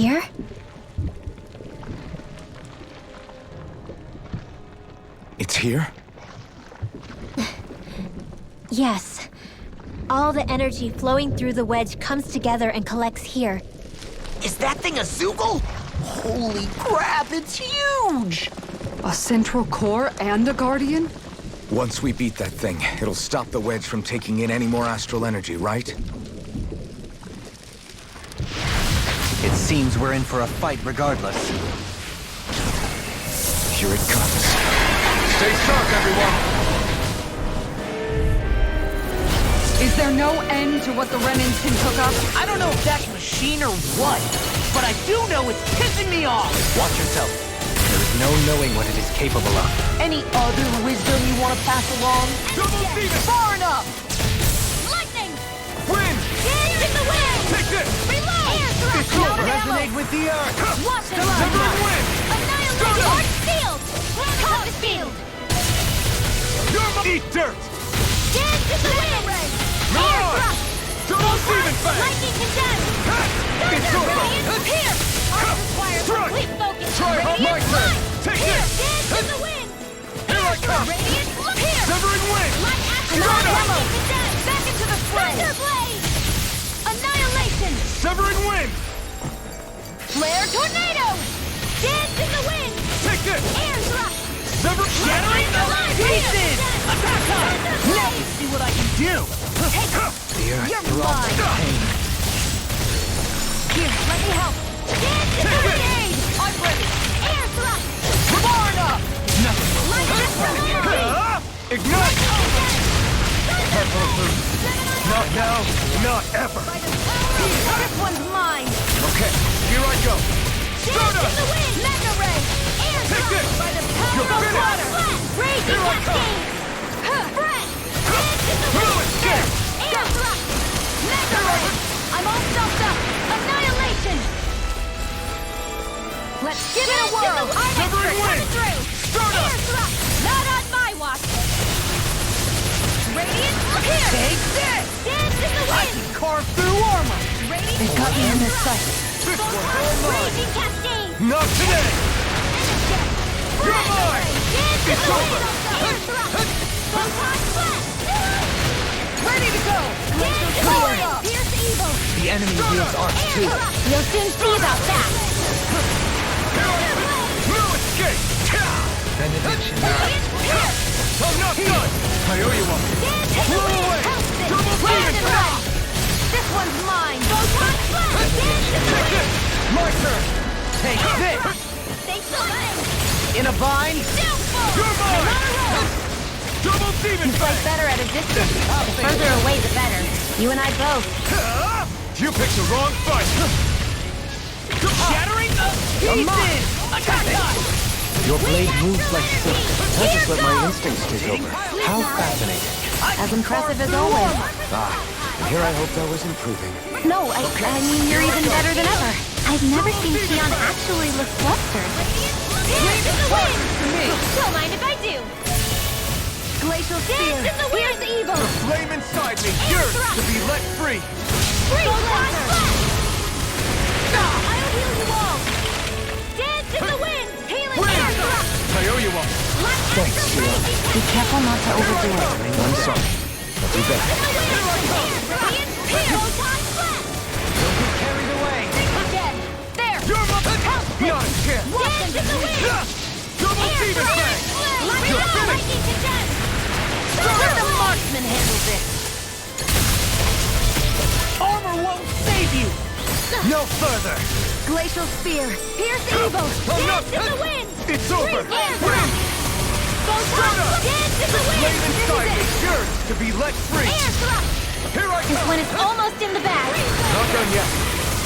here? It's here? Yes. All the energy flowing through the wedge comes together and collects here. Is that thing a Zoogle? Holy crap, it's huge! A central core and a guardian? Once we beat that thing, it'll stop the wedge from taking in any more astral energy, right? It seems we're in for a fight regardless. Here it comes. Stay sharp, everyone! Is there no end to what the Renans can cook up? I don't know if that's machine or what, but I do know it's pissing me off! Watch yourself. There is no knowing what it is capable of. Any other wisdom you want to pass along? Double demon! Far enough! Lightning! Wind! Hands in the wind! Take this! Reload! Air thrust! It's over! Resonate with the earth! Watch and Severing learn! wind! Annihilate! Arc field! Compass field! Eat dirt! Hands in the wind! Air Mirage! thrust! Double demon fang! Lightning condemned! It's Thunder! over! Radiant! Here! Arc requires Strike! complete focus! Try hard, my Radiant! turn! Line! Take Here! this! Hands in the wind! Here I come! Radiant! Look here! Severing wind! Light action! Strike! Lightning condemned! Back into the fray! Thunder blade! Annihilation! Severing wind! Flare tornado! Dance in the wind! Take this! Air thrust! Shattering the pieces! Attack time! Now you see what I can do! The earth You're throbs with mine. pain. Here, let me help! Dance in the wind! I'm ready! Air thrust! Far enough! Nothing will Light action! Ignite! Not now, not ever. This one's mine! Okay, here I go! Dance in the wind! Mega ray! Air Take thrust! this! By the You're power of finished! water! Raging Here I come! cascade! Breath! Dance in the wind! Escape! Air thrust! Mega ray! I'm all stuffed up! Annihilation! Let's give it a whirl! I'm Severing expert wind! coming through! Stardust! Air thrust! Not on my watch! Radiant, look here! Take this! Dance in the I wind! can carve through armor! Radiant, They've got me in their sight. This one's all mine! Raging cascade! Not today! You're mine! Dance in It's the over! wind! Air thrust! Photon blast! Ready to go! Dance in the wind! Pierce evil! The enemy wields arcs Air too. thrust! You'll soon see about that! No escape! Benediction. Radiant, here! I'm not done! I owe you one! Dance in the Blow wind! away! Help this! Double Land demon and run! This one's mine! Photon blast! Dance in the Take wind! this! My turn! Take this! Thanks for letting! In a bind? Downfall! You're mine! I'm on a roll! Double demon Fight fang! better at a distance. The further away, the better. You and I both. You picked the wrong fight! Shattering the pieces! Attack time! Your blade moves like silk. I Here just let my goes! instincts take over. How fascinating. As impressive as always. Ah, and here I hoped I was improving. No, I mean, you're even better than ever. I've never seen Tion actually look flustered. Dance in the wind! Don't mind if I do. Glacial Sphere. Dance in the wind! Here's evil! The flame inside me yearns to be let free! Free blast! I'll heal you all! Dance in the wind! Healing air thrust! I owe you one! Thanks, Sheila. Be careful not to overdo it. I'm sorry. I'll do better. Don't get carried away. You're my... Not a chance! Double demon fang! Let the marksman handle this! Armor won't save you! No further. Glacial Spear! Pierce evil! I'm not... Dance in the wind! It's over! Air Win! Photon! Dance in the wind! Flame This inside me is it! yearns to be let free! Air thrust! Here I This come! one is almost in the bag. Not done yet.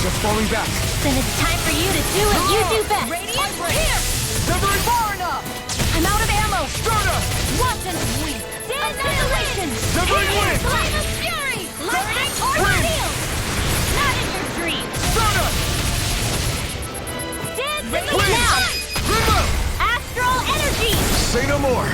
Just falling back. Then it's time for you to do what you do best. Here! Severing... Far enough! I'm out of ammo! Stardust! Watch and sweep! Annihilation! Severing wind! Flame of fury! Lightning or Wind! steel! Not in your dreams! Stardust! Dance in the Wind! now! Remote! Astral energy! Say no more.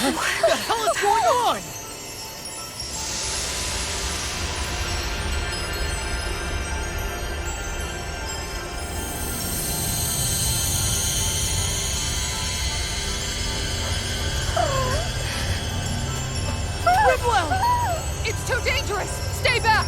What the hell is going on? It's too dangerous! Stay back!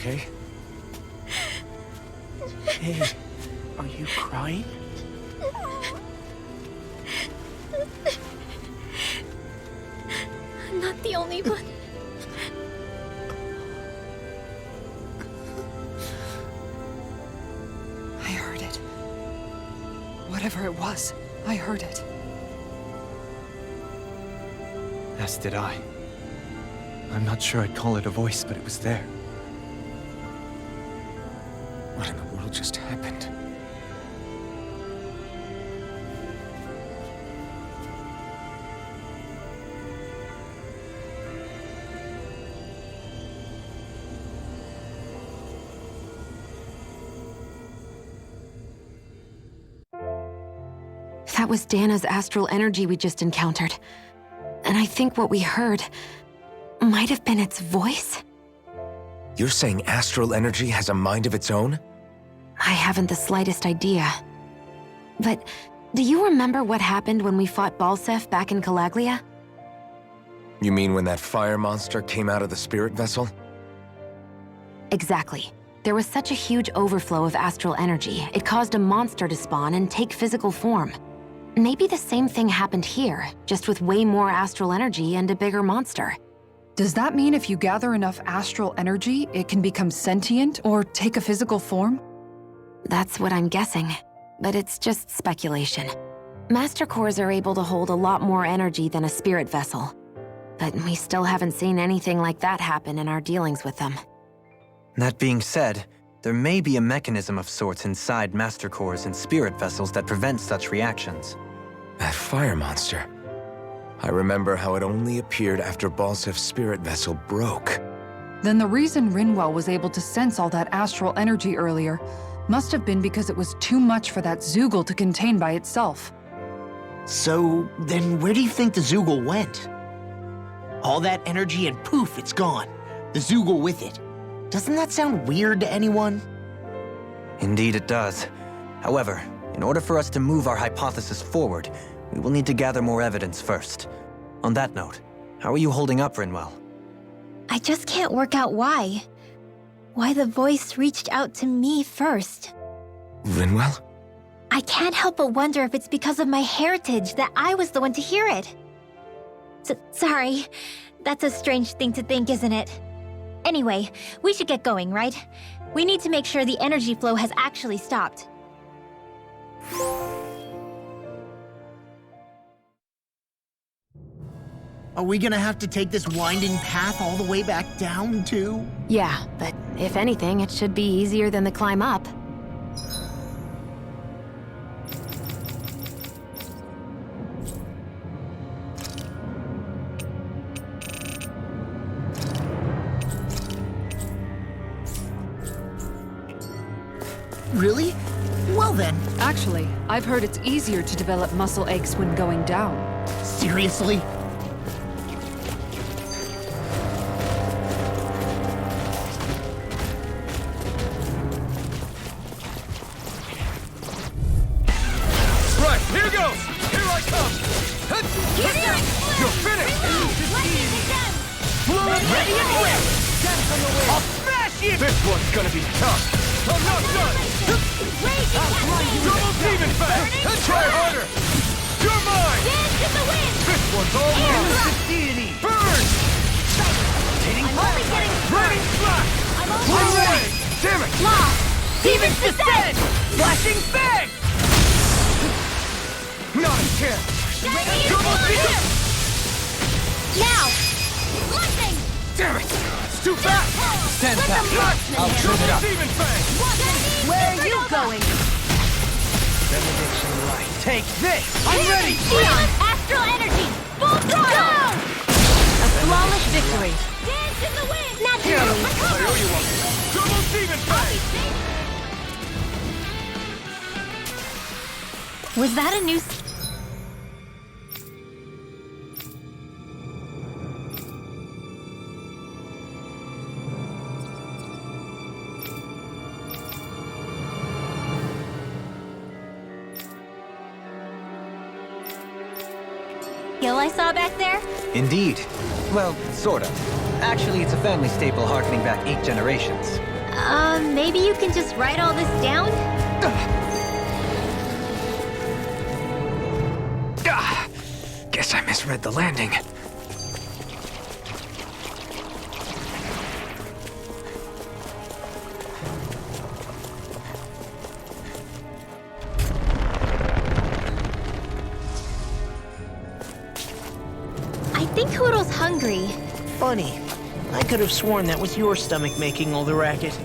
okay? Hey, are you crying? I'm not the only one. I heard it. Whatever it was, I heard it. As did I. I'm not sure I'd call it a voice, but it was there. What in the world just happened? That was Dahna's astral energy we just encountered. And I think what we heard might have been its voice? You're saying astral energy has a mind of its own? I haven't the slightest idea. But do you remember what happened when we fought Balseph back in Calaglia? You mean when that fire monster came out of the spirit vessel? Exactly. There was such a huge overflow of astral energy, it caused a monster to spawn and take physical form. Maybe the same thing happened here, just with way more astral energy and a bigger monster. Does that mean if you gather enough astral energy, it can become sentient or take a physical form? That's what I'm guessing, but it's just speculation. Master cores are able to hold a lot more energy than a spirit vessel, but we still haven't seen anything like that happen in our dealings with them. That being said, there may be a mechanism of sorts inside master cores and spirit vessels that prevents such reactions. That fire monster. I remember how it only appeared after Balsef's spirit vessel broke. Then the reason Rinwell was able to sense all that astral energy earlier must have been because it was too much for that Zoogle to contain by itself. So, then where do you think the Zoogle went? All that energy and poof, it's gone. The Zoogle with it. Doesn't that sound weird to anyone? Indeed it does. However, in order for us to move our hypothesis forward, we will need to gather more evidence first. On that note, how are you holding up, Rinwell? I just can't work out why. Why the voice reached out to me first. Rinwell? I can't help but wonder if it's because of my heritage that I was the one to hear it. Sorry. That's a strange thing to think, isn't it? Anyway, we should get going, right? We need to make sure the energy flow has actually stopped. Are we gonna have to take this winding path all the way back down, too? Yeah, but if anything, it should be easier than the climb up. Really? Well then. Actually, I've heard it's easier to develop muscle aches when going down. Seriously? Right, here goes! Here I come! You're finished! Ready and quick! I'll smash you! This one's gonna be tough! I'm not done! Double demon fang! Try harder! You're mine! This one's all mine! Deity! Burn! Burning flash! One way! Damn it! Demon's descent! Flashing fang! Not a chance! Double demon! Now! Lightning! Damn it! It's too fast! Stand back. I'll trim it Double up. demon fang! Where are you going? Benediction light. Take this! I'm ready! Neon astral energy! Full throttle! A flawless victory. Dance in the wind! Naturally! I owe you one! Double demon fang! Was that a new... skill I saw back there? Indeed. Well, sort of. Actually, it's a family staple harkening back 8 generations. Maybe you can just write all this down? Guess I misread the landing. I think Hoodle's hungry. Funny. I could have sworn that was your stomach making all the racket.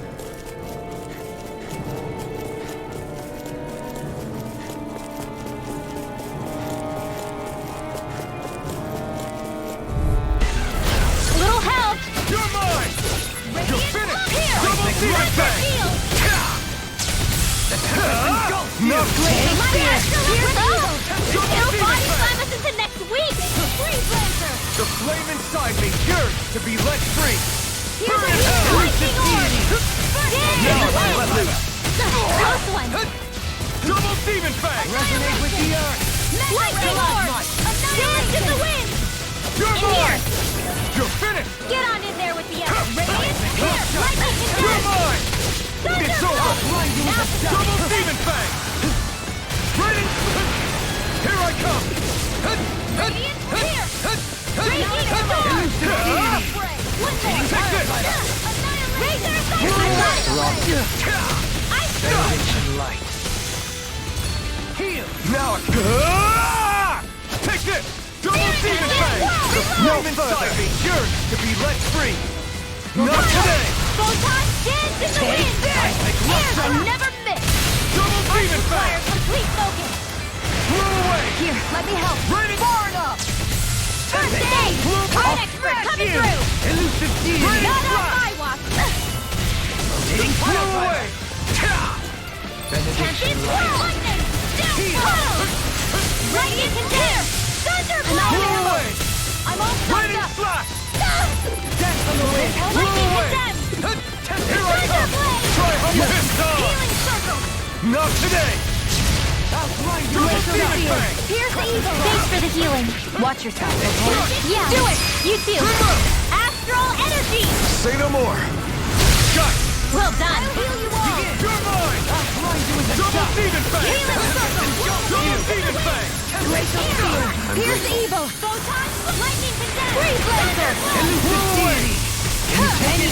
Little help! You're mine! You're finished! Here! Double demon fang! No! It'll body slam us into next week! The flame inside me yearns to be let free! Here's a lightning orb! Now I can let loose! Close one! Double demon fang! Resonate with the earth! Lightning orb! Dance in the wind! You're In here! mine! You're finished! Get on in there with the others! Radiant! Here! Lightning You're condensed! mine! It's over! Double demon fang! Radiant! Here I come! Radiant! Here! Radiant condensed! Take this! Razor aside! I Benediction light. Heal! Now I... Take this! Double demon fang! The flame inside me yearns to be let free! Not today! Photon dance in the wind! Here's a never miss! Double demon fang! Requires complete focus! Blow away! Here, let me help! Radiant! Far enough! First aid! Card expert coming through! Elusive deity! Not on my watch! Blow away! Can't lightning! Puddle! Radiant condemned! Thunderblade! Blow away! I'm all fucked Radiant up! flash! Death on the wind! Lightning condemned! Here I come! Try humble this time! Healing circle! Not today! I'll grind you Double into demon dust! fang! Here's the evil! Thanks for the healing. Watch yourself, okay? Yeah. Do it! You too! Astral energy! Say no more! Shut! Well done! I'll heal you all! You're mine! I'll grind you into Double dust! demon fang! Healing circle! Double demon fang! Glacial spear! Here's the evil! Photon! Lightning condemned! Freeze laser! Elusive deity! Penny!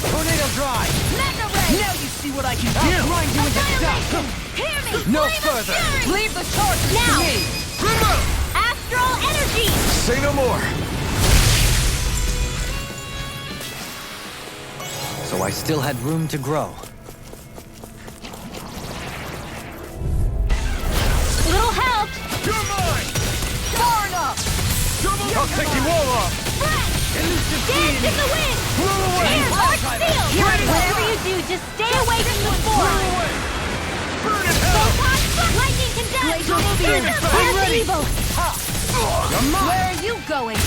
Tornado drive! Mega ray! Now you see what I can do! I'll grind you into dust! Hear me! No Flame of further. fury! Leave the charges Now. to me! Remote! Astral energy! Say no more! So I still had room to grow. Little help! You're mine! Far enough! I'll take you all off! Elusive Dance deity! in the wind! Blow away! Here's Arc Steel! Whatever you do, just stay away from the Blow away! spore! Blow away! Here's the evil! Photon! Lightning condemned! You're mine! Healing burn in hell! Lightning condemned! I'm ready! Where are you going?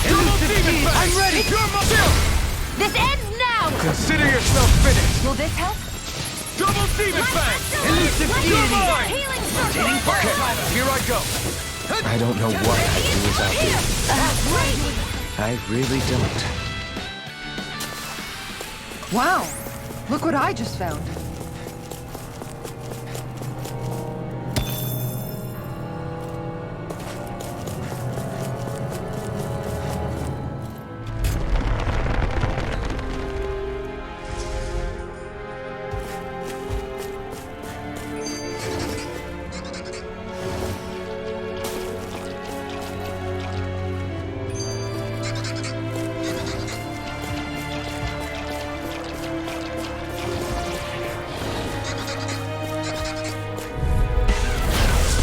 I'm ready! You're my shield! This ends now! Consider yourself finished! Will this help? Double demon fang! Elusive You're deity! mine! Healing circle! Okay, here I go! I don't know what I do without you. I really don't. Wow! Look what I just found.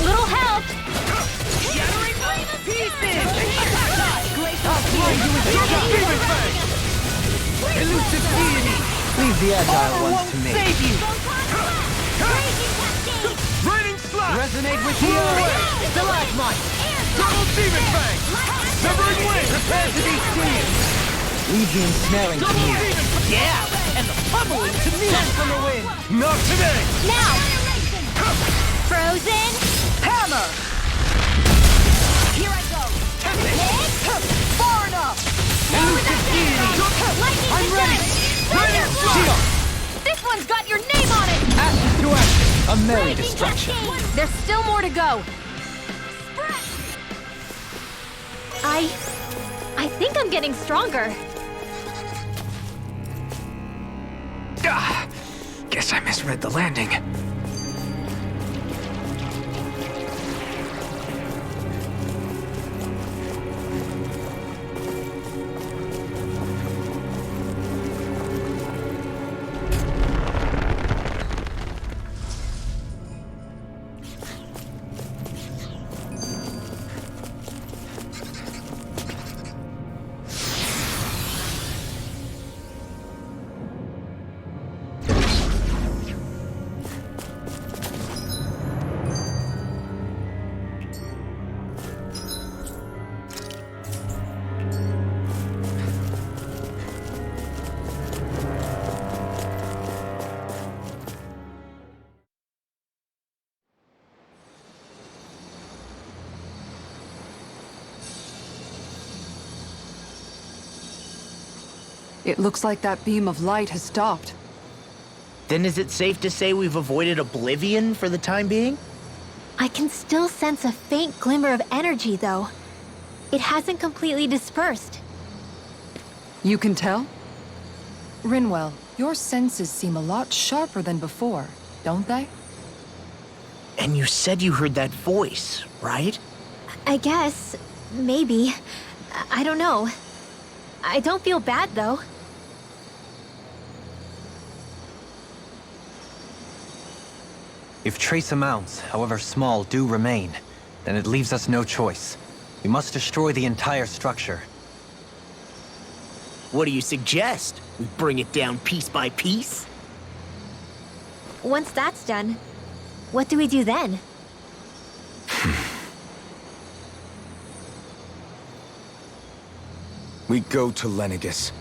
Little help! Demon fang! Elusive deity! Leave the agile ones Won't to me. save you! Raining slash! Resonate with the earth! Stalagmite! Double demon fang! Severing wing! Prepare to be seen! Leave the ensnaring to me. Yeah! And the pummeling to me! Send from the wind! Not today! Now! Frozen! Hammer! Here I go! Far enough! Elusive deity! I'm ready. Shield! This one's got your name on it! Ashes to ashes! A merry destruction. There's still more to go. I think I'm getting stronger. Guess I misread the landing. It looks like that beam of light has stopped. Then is it safe to say we've avoided oblivion for the time being? I can still sense a faint glimmer of energy, though. It hasn't completely dispersed. You can tell? Rinwell, your senses seem a lot sharper than before, don't they? And you said you heard that voice, right? I guess. Maybe. I don't know. I don't feel bad, though. If trace amounts, however small, do remain, then it leaves us no choice. We must destroy the entire structure. What do you suggest? We bring it down piece by piece? Once that's done, what do we do then? We go to Lenegus.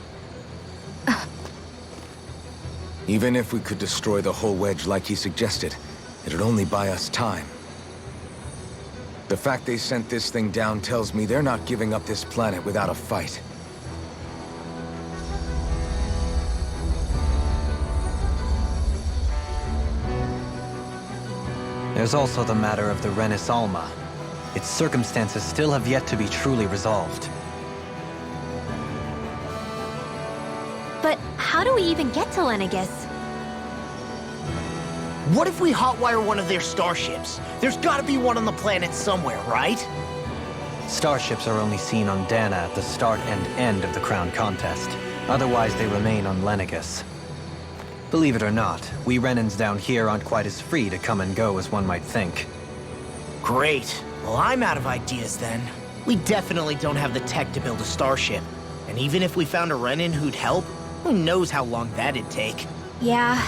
Even if we could destroy the whole wedge like he suggested, it'd only buy us time. The fact they sent this thing down tells me they're not giving up this planet without a fight. There's also the matter of the Renis Alma. Its circumstances still have yet to be truly resolved. But how do we even get to Lenegus? What if we hotwire one of their starships? There's gotta be one on the planet somewhere, right? Starships are only seen on Dahna at the start and end of the Crown Contest. Otherwise, they remain on Lenegus. Believe it or not, we Renans down here aren't quite as free to come and go as one might think. Great. Well, I'm out of ideas then. We definitely don't have the tech to build a starship. And even if we found a Renan who'd help, who knows how long that'd take. Yeah,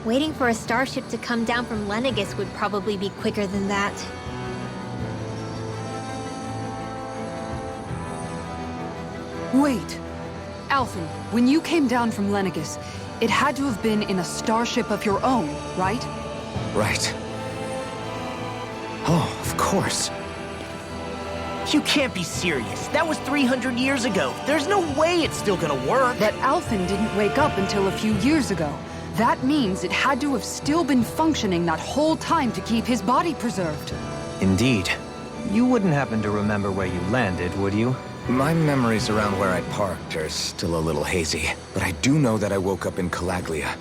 Waiting for a starship to come down from Lenegis would probably be quicker than that. Wait. Alphen, when you came down from Lenegis, it had to have been in a starship of your own, right? Right. Oh, of course. You can't be serious. That was 300 years ago. There's no way it's still gonna work. But Alphen didn't wake up until a few years ago. That means it had to have still been functioning that whole time to keep his body preserved. Indeed. You wouldn't happen to remember where you landed, would you? My memories around where I parked are still a little hazy, but I do know that I woke up in Calaglia,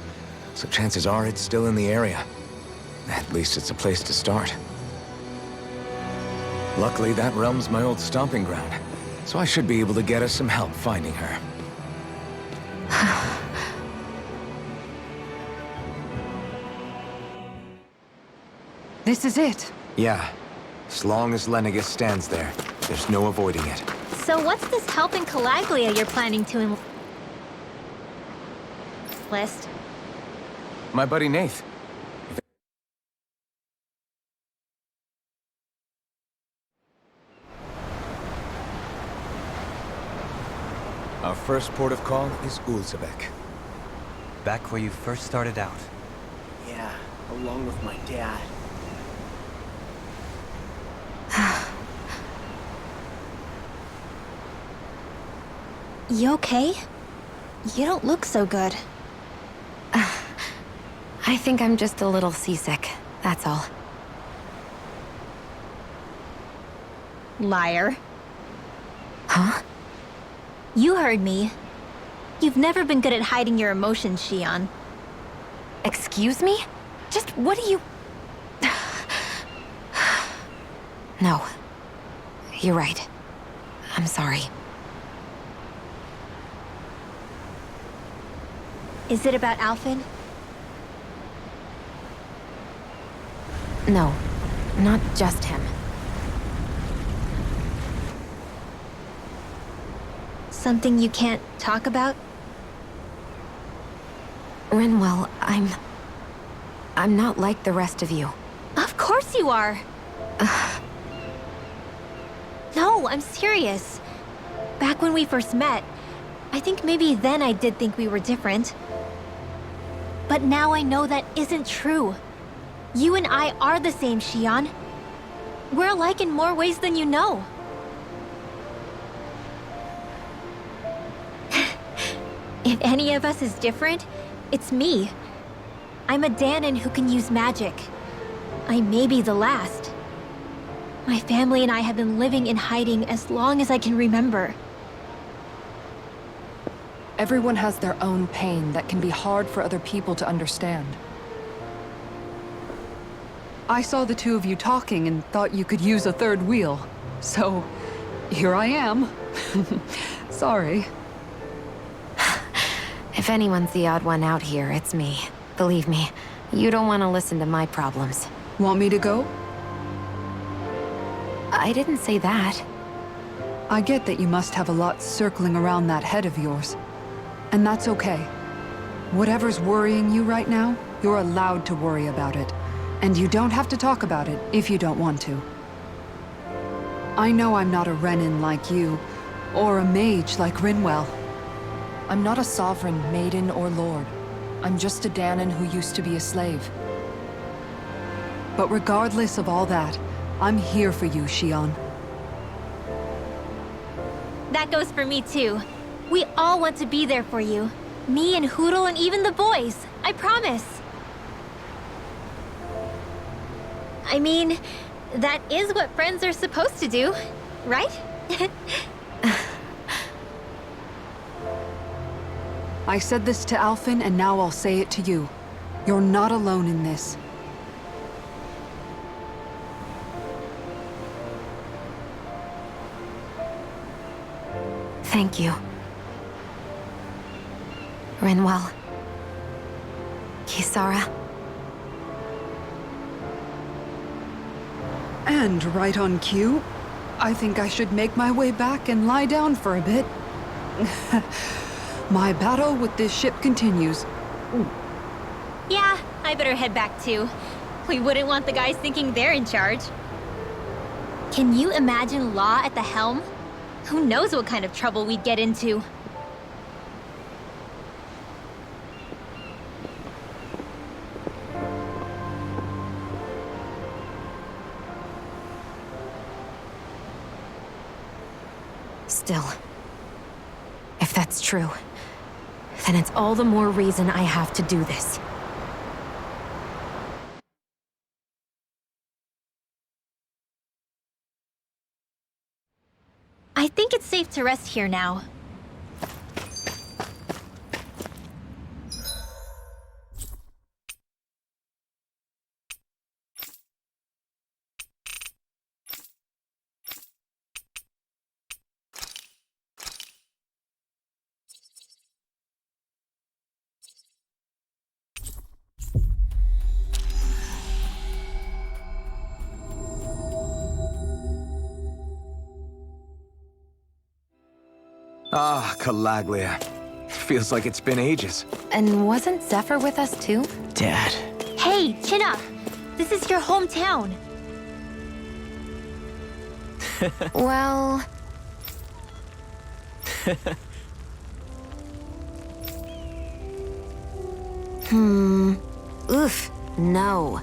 so chances are it's still in the area. At least it's a place to start. Luckily, that realm's my old stomping ground, so I should be able to get us some help finding her. This is it. Yeah. As long as Lenegis stands there, there's no avoiding it. So what's this help in Calaglia you're planning to enlist? My buddy Nath. Our first port of call is Ulzebek. Back where you first started out. Yeah, along with my dad. You okay? You don't look so good. I think I'm just a little seasick, that's all. Liar. Huh? You heard me. You've never been good at hiding your emotions, Xion. Excuse me? Just what do you... No. You're right. I'm sorry. Is it about Alphen? No. Not just him. Something you can't talk about? Rinwell, I'm not like the rest of you. Of course you are! No, I'm serious. Back when we first met, I think maybe then I did think we were different. But now I know that isn't true. You and I are the same, Xion. We're alike in more ways than you know. If any of us is different, it's me. I'm a Dahnan who can use magic. I may be the last. My family and I have been living in hiding as long as I can remember. Everyone has their own pain that can be hard for other people to understand. I saw the two of you talking and thought you could use a third wheel. So, here I am. Sorry. If anyone's the odd one out here, it's me. Believe me, you don't want to listen to my problems. Want me to go? I didn't say that. I get that you must have a lot circling around that head of yours. And that's okay. Whatever's worrying you right now, you're allowed to worry about it. And you don't have to talk about it if you don't want to. I know I'm not a Renan like you, or a mage like Rinwell. I'm not a sovereign, maiden, or lord. I'm just a Dahnan who used to be a slave. But regardless of all that, I'm here for you, Xion. That goes for me too. We all want to be there for you. Me and Hootle and even the boys. I promise. I mean, that is what friends are supposed to do, right? I said this to Alphen, and now I'll say it to you. You're not alone in this. Thank you. Rinwell. Kisara. And right on cue, I think I should make my way back and lie down for a bit. My battle with this ship continues. Yeah, I better head back too. We wouldn't want the guys thinking they're in charge. Can you imagine Law at the helm? Who knows what kind of trouble we'd get into? Still, if that's true, then it's all the more reason I have to do this. I think it's safe to rest here now. Ah, Calaglia. Feels like it's been ages. And wasn't Zephyr with us too? Dad. Hey, chin up! This is your hometown. Well... Oof, no.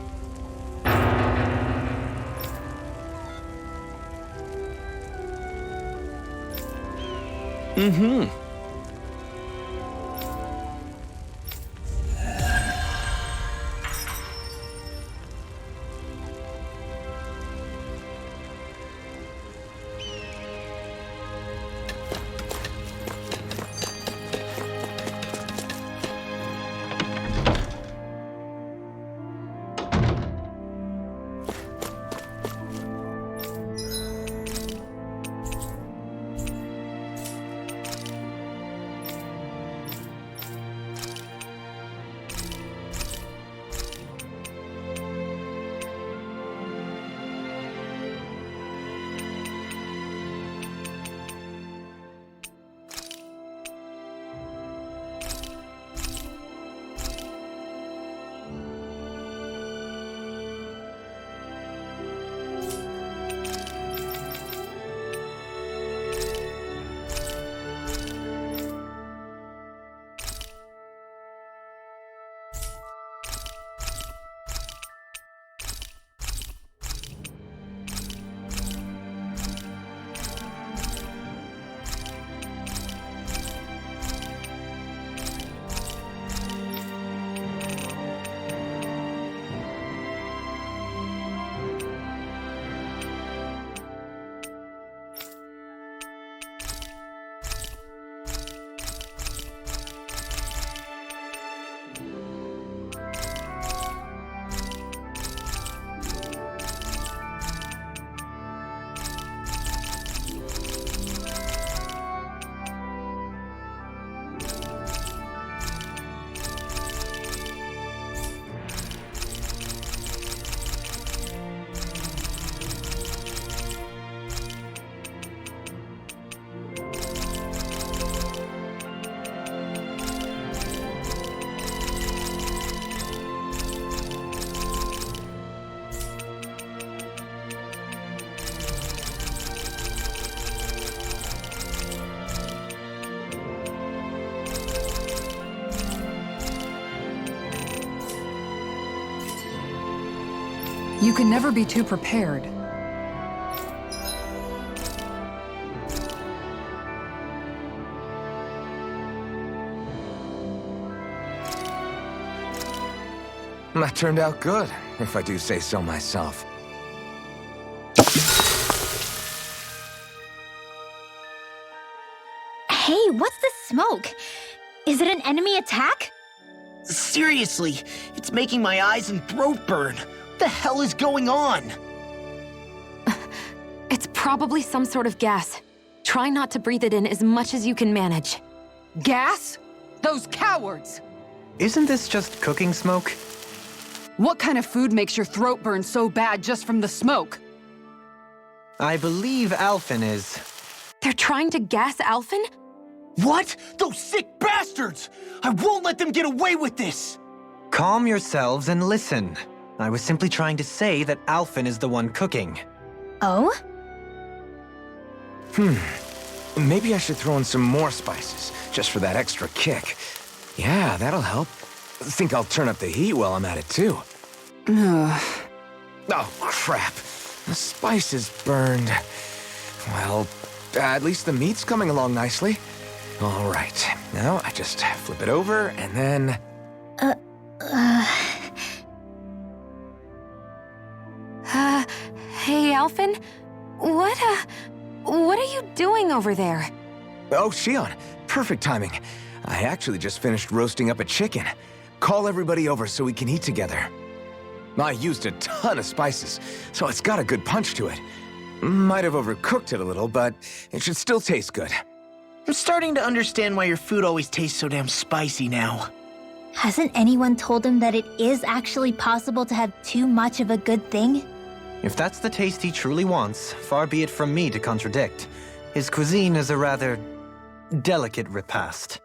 You can never be too prepared. That turned out good, if I do say so myself. Hey, what's the smoke? Is it an enemy attack? Seriously, it's making my eyes and throat burn. What the hell is going on? It's probably some sort of gas. Try not to breathe it in as much as you can manage. Gas? Those cowards! Isn't this just cooking smoke? What kind of food makes your throat burn so bad just from the smoke? I believe Alphen is... They're trying to gas Alphen? What? Those sick bastards! I won't let them get away with this! Calm yourselves and listen. I was simply trying to say that Alphen is the one cooking. Oh? Maybe I should throw in some more spices, just for that extra kick. Yeah, that'll help. Think I'll turn up the heat while I'm at it, too. Oh, crap. The spice is burned. Well, at least the meat's coming along nicely. All right. Now I just flip it over, and then... Hey, Alphen? What are you doing over there? Oh, Shion. Perfect timing. I actually just finished roasting up a chicken. Call everybody over so we can eat together. I used a ton of spices, so it's got a good punch to it. Might have overcooked it a little, but it should still taste good. I'm starting to understand why your food always tastes so damn spicy now. Hasn't anyone told him that it is actually possible to have too much of a good thing? If that's the taste he truly wants, far be it from me to contradict. His cuisine is a rather delicate repast.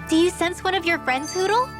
Do you sense one of your friends, Hoodle?